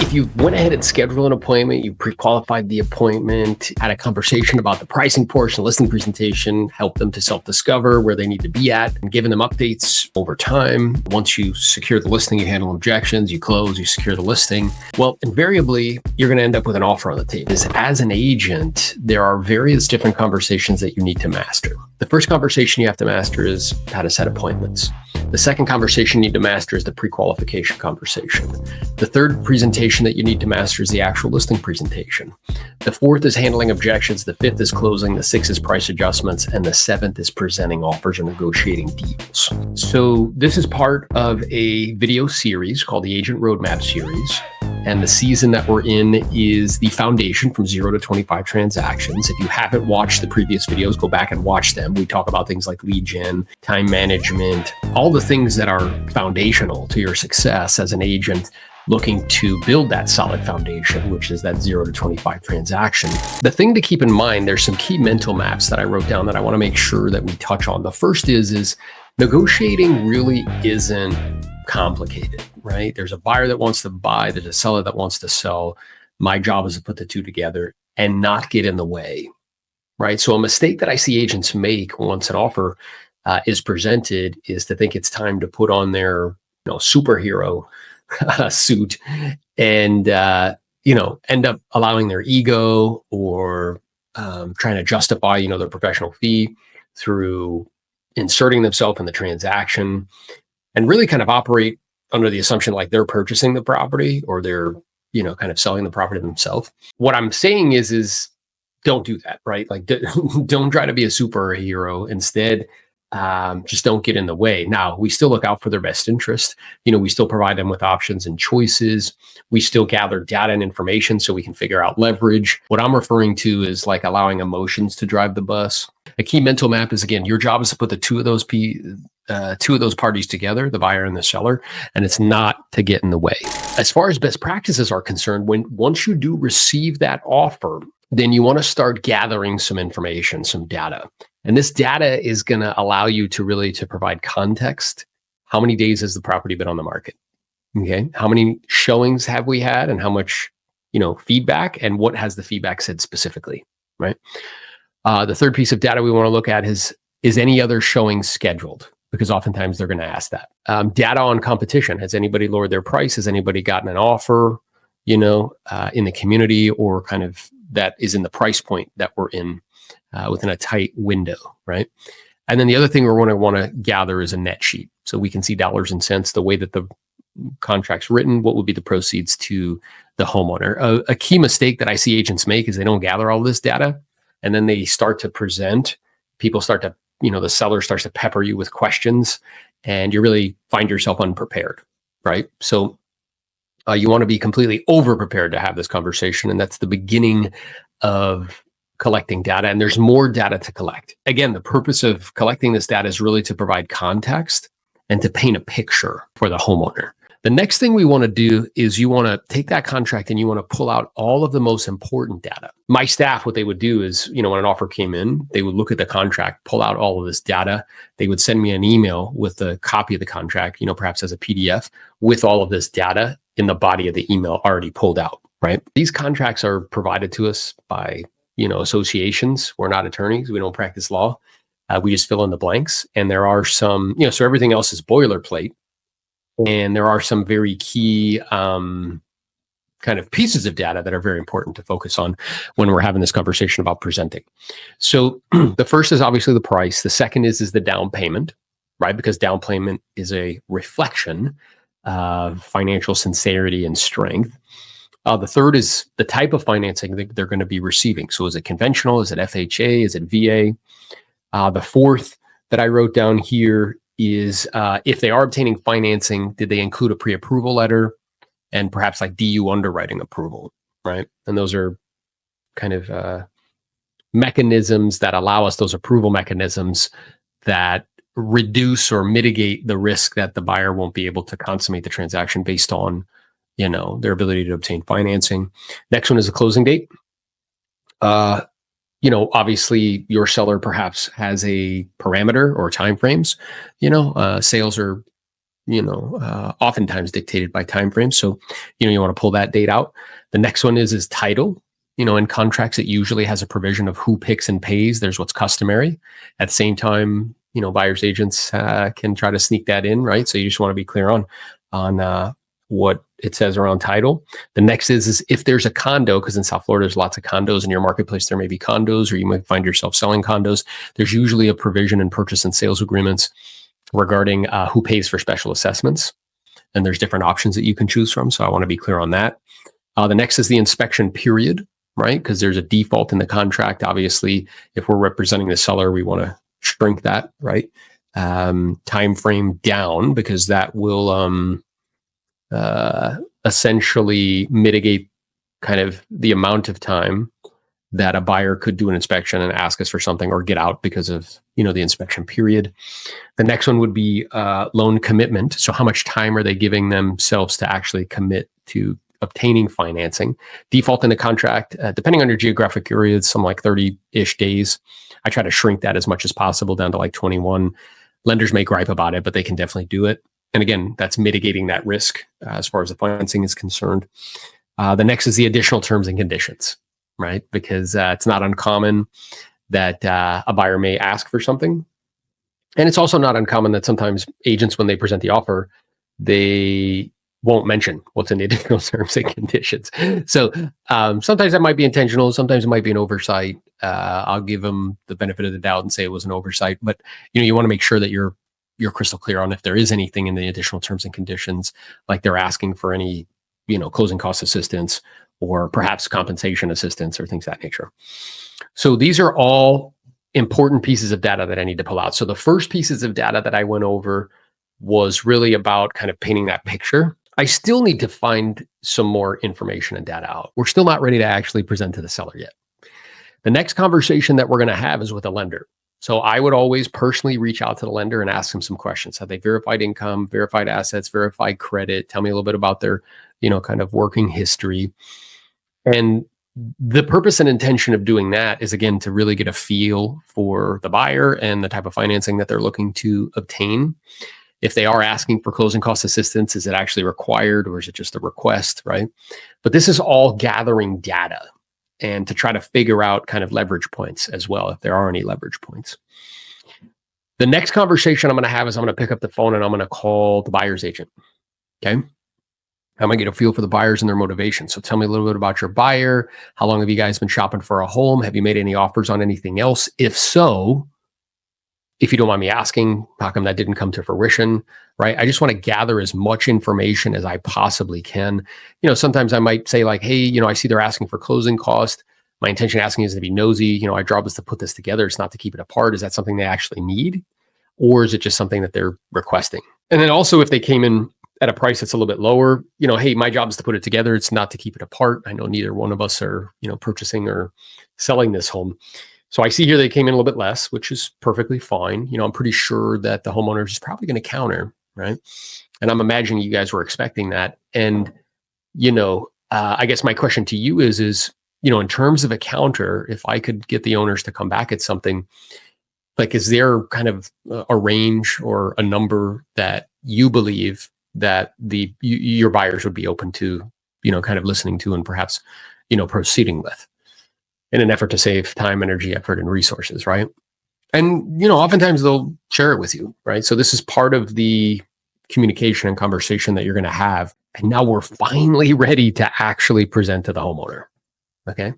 If you went ahead and scheduled an appointment, you pre-qualified the appointment, had a conversation about the pricing portion, listing presentation, helped them to self-discover where they need to be at, and given them updates over time. Once you secure the listing, you handle objections, you close, you secure the listing. Well, invariably, you're going to end up with an offer on the table. As an agent, there are various different conversations that you need to master. The first conversation you have to master is how to set appointments. The second conversation you need to master is the pre-qualification conversation. The third presentation that you need to master is the actual listing presentation. The fourth is handling objections. The fifth is closing. The sixth is price adjustments. And the seventh is presenting offers or negotiating deals. So this is part of a video series called the Agent Roadmap series. And the season that we're in is the foundation from 0 to 25 transactions. If you haven't watched the previous videos, go back and watch them. We talk about things like lead gen, time management, all the things that are foundational to your success as an agent looking to build that solid foundation, which is that 0 to 25 transaction. The thing to keep in mind, there's some key mental maps that I wrote down that I want to make sure that we touch on. The first is negotiating really isn't complicated, right? There's a buyer that wants to buy, there's a seller that wants to sell. My job is to put the two together and not get in the way, right? So a mistake that I see agents make once an offer is presented is to think it's time to put on their superhero suit and end up allowing their ego or trying to justify their professional fee through inserting themselves in the transaction, and really kind of operate under the assumption like they're purchasing the property or they're, kind of selling the property themselves. What I'm saying is don't do that, right? Like don't try to be a superhero. Instead, just don't get in the way. Now, we still look out for their best interest. We still provide them with options and choices. We still gather data and information so we can figure out leverage. What I'm referring to is like allowing emotions to drive the bus. A key mental map is, again, your job is to put the two of those parties together, the buyer and the seller, and it's not to get in the way. As far as best practices are concerned, once you do receive that offer, then you want to start gathering some information, some data. And this data is going to allow you to provide context. How many days has the property been on the market? Okay. How many showings have we had and how much, feedback, and what has the feedback said specifically, right? The third piece of data we want to look at is any other showing scheduled? Because oftentimes they're going to ask that. Data on competition. Has anybody lowered their price? Has anybody gotten an offer, in the community or kind of that is in the price point that we're in within a tight window, right? And then the other thing we're going to want to gather is a net sheet. So we can see dollars and cents, the way that the contract's written, what would be the proceeds to the homeowner. A key mistake that I see agents make is they don't gather all this data and then they start to present. People start to the seller starts to pepper you with questions and you really find yourself unprepared, right? So you want to be completely over-prepared to have this conversation. And that's the beginning of collecting data. And there's more data to collect. Again, the purpose of collecting this data is really to provide context and to paint a picture for the homeowner. The next thing we want to do is you want to take that contract and you want to pull out all of the most important data. My staff, what they would do is, when an offer came in, they would look at the contract, pull out all of this data. They would send me an email with a copy of the contract, perhaps as a PDF with all of this data in the body of the email already pulled out, right? These contracts are provided to us by, associations. We're not attorneys. We don't practice law. We just fill in the blanks. And there are some, so everything else is boilerplate. And there are some very key kind of pieces of data that are very important to focus on when we're having this conversation about presenting. So the first is obviously the price. The second is the down payment, right? Because down payment is a reflection of financial sincerity and strength. The third is the type of financing that they're going to be receiving. So is it conventional? Is it FHA? Is it VA? The fourth that I wrote down here is if they are obtaining financing, did they include a pre-approval letter and perhaps like DU underwriting approval, right? And those are kind of mechanisms that allow us, those approval mechanisms that reduce or mitigate the risk that the buyer won't be able to consummate the transaction based on, their ability to obtain financing. Next one is the closing date. Obviously your seller perhaps has a parameter or timeframes. Sales are oftentimes dictated by time frames. So, you want to pull that date out. The next one is title. In contracts, it usually has a provision of who picks and pays. There's what's customary. At the same time, buyer's agents can try to sneak that in, right? So you just want to be clear on what it says around title. The next is if there's a condo, because in South Florida, there's lots of condos in your marketplace. There may be condos, or you might find yourself selling condos. There's usually a provision in purchase and sales agreements regarding who pays for special assessments. And there's different options that you can choose from. So I want to be clear on that. The next is the inspection period, right? Because there's a default in the contract. Obviously, if we're representing the seller, we want to shrink that, right? Time frame down, because that will essentially mitigate kind of the amount of time that a buyer could do an inspection and ask us for something or get out because of the inspection period. The next one would be loan commitment. So how much time are they giving themselves to actually commit to obtaining financing? Default in the contract, depending on your geographic area, it's some like 30-ish days. I try to shrink that as much as possible down to like 21. Lenders may gripe about it, but they can definitely do it. And again, that's mitigating that risk as far as the financing is concerned. The next is the additional terms and conditions, right? Because it's not uncommon that a buyer may ask for something. And it's also not uncommon that sometimes agents, when they present the offer, they won't mention what's in the additional terms and conditions. So sometimes that might be intentional. Sometimes it might be an oversight. I'll give them the benefit of the doubt and say it was an oversight. But you want to make sure that you're crystal clear on if there is anything in the additional terms and conditions, like they're asking for any closing cost assistance or perhaps compensation assistance or things of that nature. So these are all important pieces of data that I need to pull out. So the first pieces of data that I went over was really about kind of painting that picture. I still need to find some more information and data out. We're still not ready to actually present to the seller yet. The next conversation that we're going to have is with a lender. So I would always personally reach out to the lender and ask them some questions. Have they verified income, verified assets, verified credit? Tell me a little bit about their, kind of working history. And the purpose and intention of doing that is, again, to really get a feel for the buyer and the type of financing that they're looking to obtain. If they are asking for closing cost assistance, is it actually required or is it just a request, right? But this is all gathering data and to try to figure out kind of leverage points as well, if there are any leverage points. The next conversation I'm going to have is I'm going to pick up the phone and I'm going to call the buyer's agent, okay? I'm going to get a feel for the buyers and their motivation. So tell me a little bit about your buyer. How long have you guys been shopping for a home? Have you made any offers on anything else? If so, if you don't mind me asking, how come that didn't come to fruition, right? I just want to gather as much information as I possibly can. Sometimes I might say like, hey, I see they're asking for closing cost. My intention asking is to be nosy. Our job is to put this together. It's not to keep it apart. Is that something they actually need? Or is it just something that they're requesting? And then also if they came in at a price that's a little bit lower, hey, my job is to put it together. It's not to keep it apart. I know neither one of us are, purchasing or selling this home. So I see here they came in a little bit less, which is perfectly fine. I'm pretty sure that the homeowner is probably going to counter, right? And I'm imagining you guys were expecting that. And, I guess my question to you is, in terms of a counter, if I could get the owners to come back at something, like, is there kind of a range or a number that you believe that your buyers would be open to, kind of listening to and perhaps, proceeding with, in an effort to save time, energy, effort, and resources, right? And, oftentimes they'll share it with you, right? So this is part of the communication and conversation that you're going to have. And now we're finally ready to actually present to the homeowner, okay?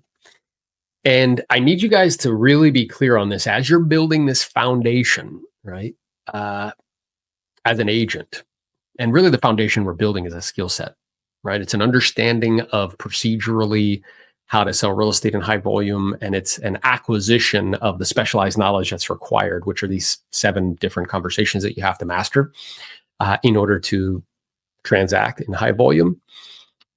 And I need you guys to really be clear on this as you're building this foundation, right? As an agent. And really the foundation we're building is a skill set, right? It's an understanding of procedurally how to sell real estate in high volume. And it's an acquisition of the specialized knowledge that's required, which are these 7 different conversations that you have to master in order to transact in high volume.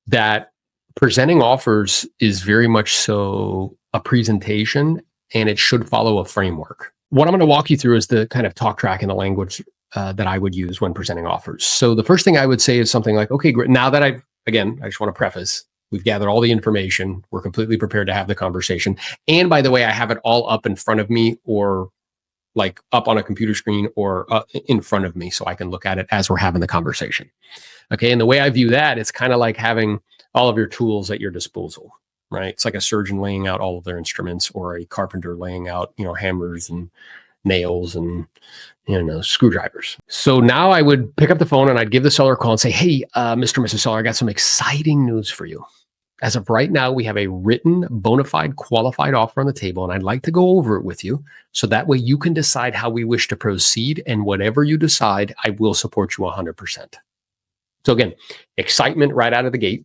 That presenting offers is very much so a presentation, and it should follow a framework. What I'm going to walk you through is the kind of talk track and the language that I would use when presenting offers. So the first thing I would say is something like, okay, great. Now that I just want to preface, we've gathered all the information. We're completely prepared to have the conversation. And by the way, I have it all up in front of me, or like up on a computer screen or in front of me so I can look at it as we're having the conversation. Okay. And the way I view that, it's kind of like having all of your tools at your disposal, right? It's like a surgeon laying out all of their instruments, or a carpenter laying out, hammers and nails and, screwdrivers. So now I would pick up the phone and I'd give the seller a call and say, hey, Mr. and Mrs. Seller, I got some exciting news for you. As of right now, we have a written, bona fide, qualified offer on the table, and I'd like to go over it with you so that way you can decide how we wish to proceed, and whatever you decide, I will support you 100%. So again, excitement right out of the gate.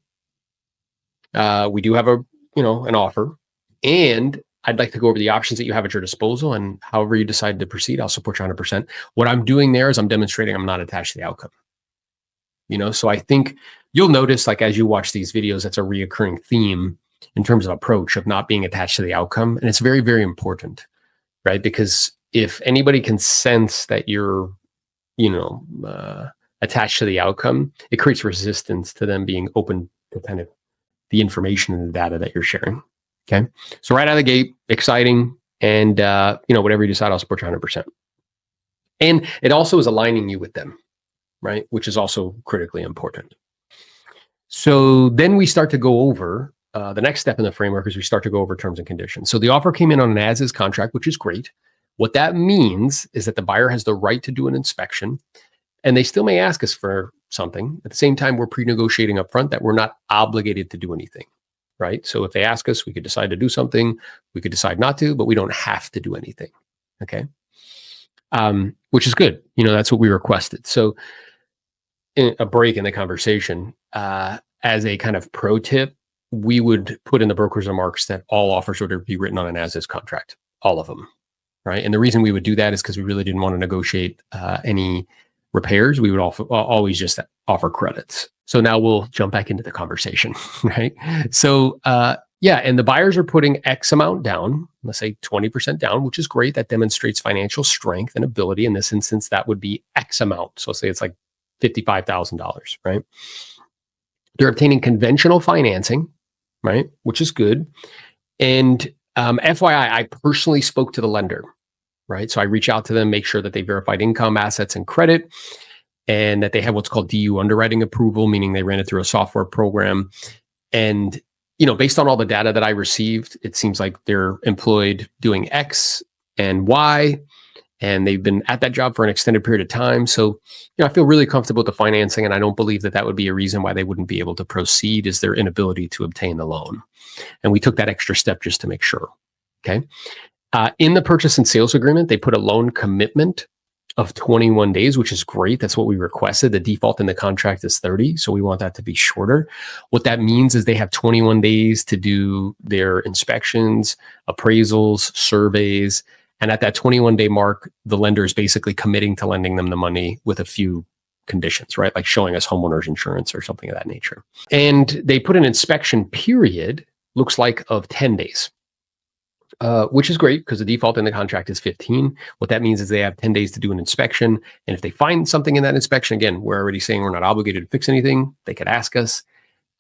We do have an offer, and I'd like to go over the options that you have at your disposal, and however you decide to proceed, I'll support you 100%. What I'm doing there is I'm demonstrating I'm not attached to the outcome. So I think you'll notice, like, as you watch these videos, that's a reoccurring theme in terms of approach of not being attached to the outcome. And it's very, very important, right? Because if anybody can sense that you're, attached to the outcome, it creates resistance to them being open to kind of the information and the data that you're sharing. Okay. So right out of the gate, exciting. And, whatever you decide, I'll support you 100%. And it also is aligning you with them, right? Which is also critically important. So then we start to go over the next step in the framework is we start to go over terms and conditions. So the offer came in on an as-is contract, which is great. What that means is that the buyer has the right to do an inspection, and they still may ask us for something. At the same time, we're pre-negotiating up front that we're not obligated to do anything, right? So if they ask us, we could decide to do something, we could decide not to, but we don't have to do anything, okay? Which is good. That's what we requested. So a break in the conversation, as a kind of pro tip, we would put in the broker's remarks that all offers would be written on an as-is contract, all of them, right? And the reason we would do that is because we really didn't want to negotiate any repairs. We would always just offer credits. So now we'll jump back into the conversation, right? So and the buyers are putting X amount down, let's say 20% down, which is great. That demonstrates financial strength and ability. In this instance, that would be X amount. So say it's like $55,000, right? They're obtaining conventional financing, right? Which is good. And FYI, I personally spoke to the lender, right? So I reach out to them, make sure that they verified income, assets, and credit, and that they have what's called DU underwriting approval, meaning they ran it through a software program. And, based on all the data that I received, it seems like they're employed doing X and Y, and they've been at that job for an extended period of time. So, I feel really comfortable with the financing, and I don't believe that would be a reason why they wouldn't be able to proceed, is their inability to obtain the loan. And we took that extra step just to make sure. Okay. In the purchase and sales agreement, they put a loan commitment of 21 days, which is great. That's what we requested. The default in the contract is 30. So we want that to be shorter. What that means is they have 21 days to do their inspections, appraisals, surveys. And at that 21-day mark, the lender is basically committing to lending them the money with a few conditions, right? Like showing us homeowners insurance or something of that nature. And they put an inspection period, looks like, of 10 days. Which is great because the default in the contract is 15. What that means is they have 10 days to do an inspection. And if they find something in that inspection, again, we're already saying we're not obligated to fix anything. They could ask us.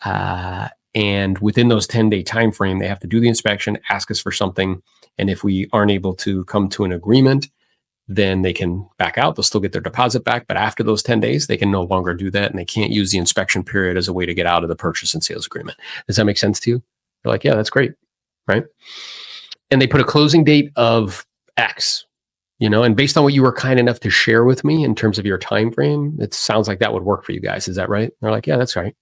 And within those 10-day time frame, they have to do the inspection, ask us for something. And if we aren't able to come to an agreement, then they can back out. They'll still get their deposit back. But after those 10 days, they can no longer do that. And they can't use the inspection period as a way to get out of the purchase and sales agreement. Does that make sense to you? You're like, yeah, that's great. Right? And they put a closing date of X, and based on what you were kind enough to share with me in terms of your time frame, it sounds like that would work for you guys. Is that right? They're like, yeah, that's right.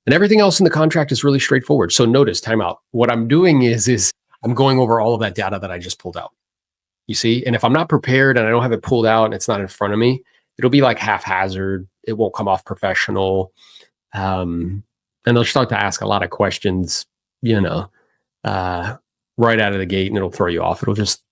And everything else in the contract is really straightforward. So notice, time out. What I'm doing is I'm going over all of that data that I just pulled out. You see? And if I'm not prepared and I don't have it pulled out and it's not in front of me, it'll be like haphazard. It won't come off professional. And they'll start to ask a lot of questions, right out of the gate, and it'll throw you off. It'll just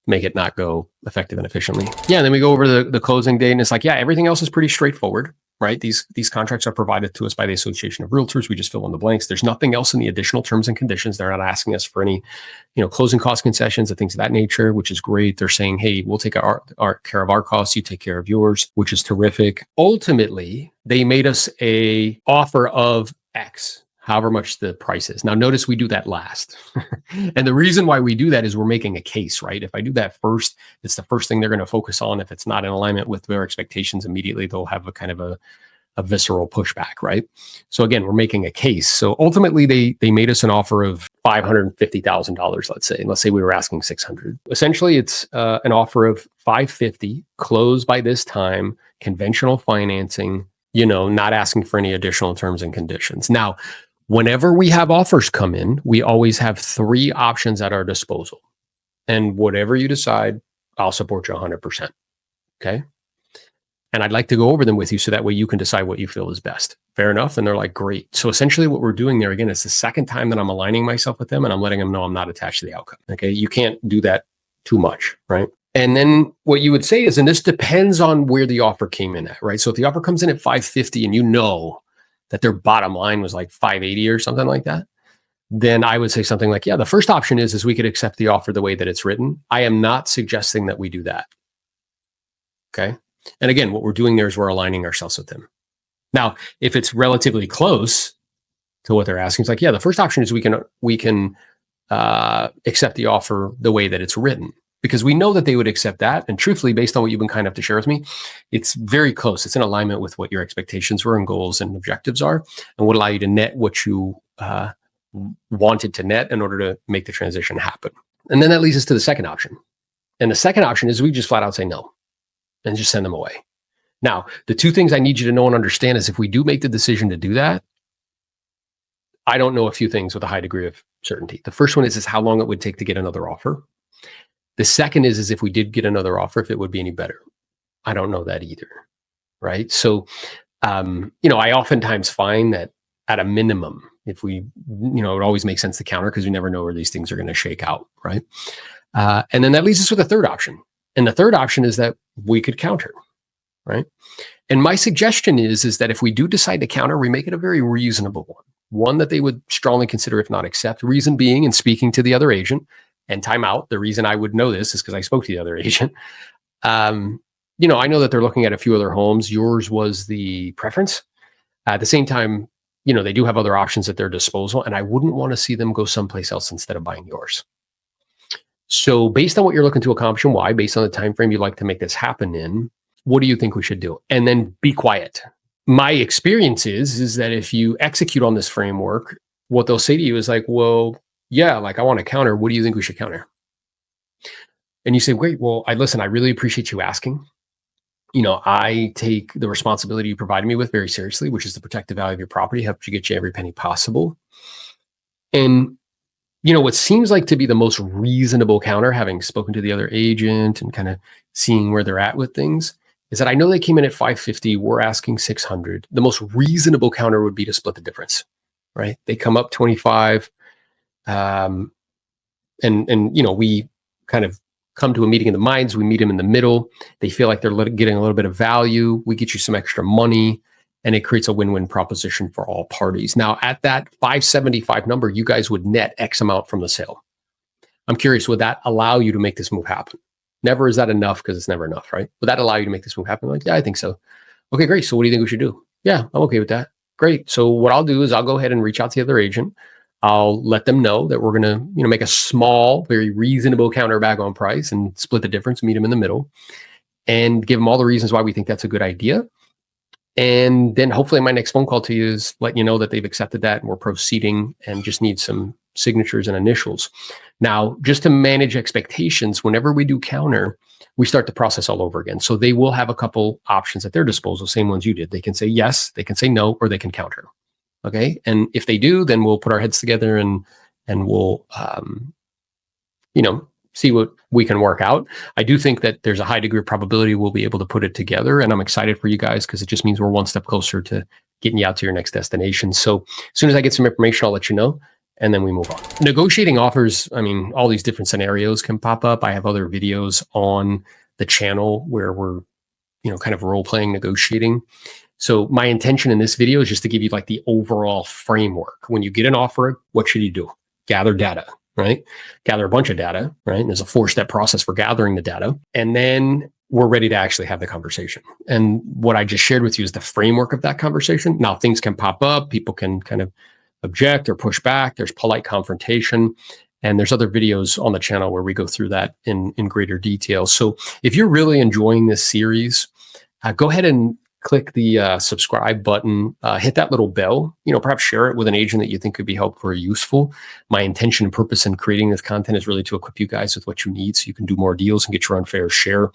make it not go effective and efficiently. Yeah, and then we go over the closing date, and it's like, yeah, everything else is pretty straightforward, right? These contracts are provided to us by the Association of Realtors. We just fill in the blanks. There's nothing else in the additional terms and conditions. They're not asking us for any, closing cost concessions and things of that nature, which is great. They're saying, hey, we'll take our care of our costs. You take care of yours, which is terrific. Ultimately, they made us a offer of X. however much the price is. Now, notice we do that last. And the reason why we do that is we're making a case, right? If I do that first, it's the first thing they're going to focus on. If it's not in alignment with their expectations, immediately they'll have a kind of a visceral pushback, right? So again, we're making a case. So ultimately, they made us an offer of $550,000, let's say. And let's say we were asking 600. Essentially, it's an offer of 550, close by this time, conventional financing, not asking for any additional terms and conditions. Now, whenever we have offers come in, we always have 3 options at our disposal. And whatever you decide, I'll support you 100%. Okay? And I'd like to go over them with you so that way you can decide what you feel is best. Fair enough? And they're like, great. So essentially what we're doing there, again, it's the second time that I'm aligning myself with them and I'm letting them know I'm not attached to the outcome. Okay? You can't do that too much, right? And then what you would say is, and this depends on where the offer came in at, right? So if the offer comes in at 550 and you know that their bottom line was like 580 or something like that, then I would say something like, yeah, the first option is we could accept the offer the way that it's written. I am not suggesting that we do that. Okay? And again, what we're doing there is we're aligning ourselves with them. Now, if it's relatively close to what they're asking, it's like, yeah, the first option is we can accept the offer the way that it's written, because we know that they would accept that. And truthfully, based on what you've been kind enough to share with me, it's very close. It's in alignment with what your expectations were and goals and objectives are, and would allow you to net what you wanted to net in order to make the transition happen. And then that leads us to the second option. And the second option is we just flat out say no and just send them away. Now, the 2 things I need you to know and understand is if we do make the decision to do that, I don't know a few things with a high degree of certainty. The first one is how long it would take to get another offer. The second is if we did get another offer, if it would be any better. I don't know that either, right? So, I oftentimes find that at a minimum, if we, it always makes sense to counter because we never know where these things are going to shake out, right? And then that leaves us with a third option. And the third option is that we could counter, right? And my suggestion is that if we do decide to counter, we make it a very reasonable one that they would strongly consider, if not accept. Reason being, in speaking to the other agent, and time out, the reason I would know this is because I spoke to the other agent. I know that they're looking at a few other homes. Yours was the preference. At the same time, they do have other options at their disposal, and I wouldn't want to see them go someplace else instead of buying yours. So based on what you're looking to accomplish and why, based on the time frame you'd like to make this happen in, what do you think we should do? And then be quiet. My experience is that if you execute on this framework, what they'll say to you is like, well, yeah, like I want to counter. What do you think we should counter? And you say, great, well, I really appreciate you asking. I take the responsibility you provided me with very seriously, which is to protect the value of your property, help you get you every penny possible. And what seems like to be the most reasonable counter, having spoken to the other agent and kind of seeing where they're at with things, is that I know they came in at 550. We're asking 600. The most reasonable counter would be to split the difference, right? They come up 25, and we kind of come to a meeting of the minds. We meet them in the middle. They feel like they're getting a little bit of value. We get you some extra money, and it creates a win-win proposition for all parties. Now, at that 575 number, you guys would net X amount from the sale. I'm curious, would that allow you to make this move happen? Never is that enough, because it's never enough, right? Would that allow you to make this move happen? Like, yeah, I think so. Okay, great. So what do you think we should do? Yeah, I'm okay with that. Great. So what I'll do is I'll go ahead and reach out to the other agent. I'll let them know that we're going to, make a small, very reasonable counter back on price and split the difference, meet them in the middle, and give them all the reasons why we think that's a good idea. And then hopefully my next phone call to you is letting you know that they've accepted that and we're proceeding and just need some signatures and initials. Now, just to manage expectations, whenever we do counter, we start the process all over again. So they will have a couple options at their disposal, same ones you did. They can say yes, they can say no, or they can counter. Okay. And if they do, then we'll put our heads together and we'll, see what we can work out. I do think that there's a high degree of probability we'll be able to put it together. And I'm excited for you guys because it just means we're one step closer to getting you out to your next destination. So as soon as I get some information, I'll let you know. And then we move on. Negotiating offers, all these different scenarios can pop up. I have other videos on the channel where we're, kind of role-playing negotiating. So my intention in this video is just to give you like the overall framework. When you get an offer, what should you do? Gather data, right? Gather a bunch of data, right? And there's a 4-step process for gathering the data. And then we're ready to actually have the conversation. And what I just shared with you is the framework of that conversation. Now things can pop up. People can kind of object or push back. There's polite confrontation. And there's other videos on the channel where we go through that in greater detail. So if you're really enjoying this series, go ahead and click the subscribe button, hit that little bell, perhaps share it with an agent that you think could be helpful or useful. My intention and purpose in creating this content is really to equip you guys with what you need so you can do more deals and get your unfair share.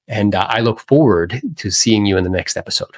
And I look forward to seeing you in the next episode.